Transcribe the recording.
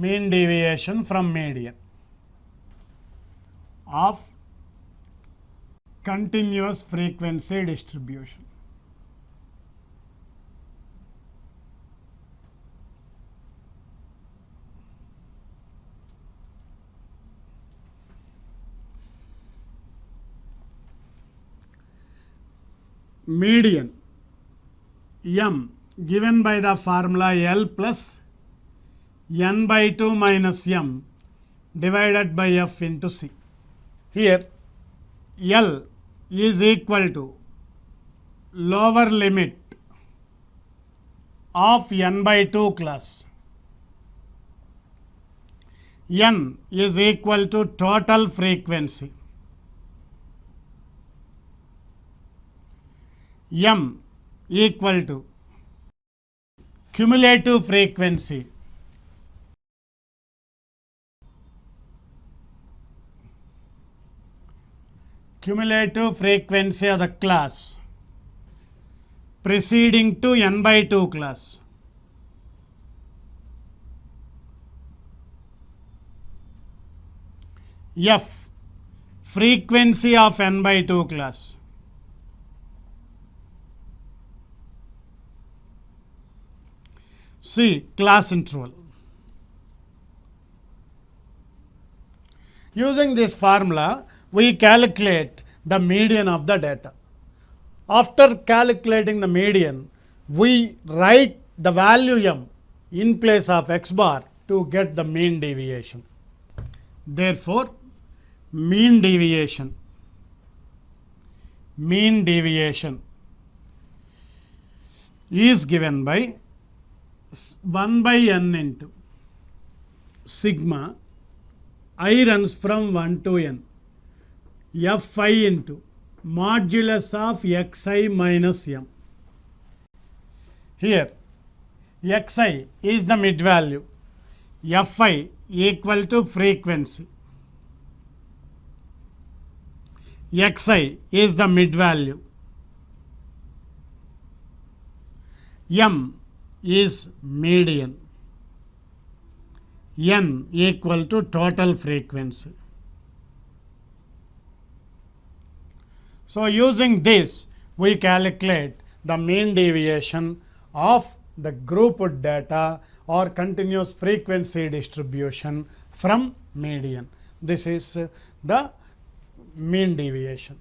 mean deviation from median of continuous frequency distribution. Median M given by the formula L plus n by 2 minus m divided by f into c. Here L is equal to lower limit of n by 2 class. N is equal to total frequency. M equal to cumulative frequency. Cumulative frequency of the class preceding to n by 2 class. F frequency of n by 2 class. C class interval. Using this formula, we calculate the median of the data. After calculating the median, we write the value m in place of x bar to get the mean deviation. Therefore, mean deviation is given by 1 by n into sigma I runs from 1 to n fi into modulus of xi minus m. Here xi is the mid value, fi equal to frequency, xi is the mid value, m is median, n equal to total frequency. So, using this we calculate the mean deviation of the grouped data or continuous frequency distribution from median. This is the mean deviation.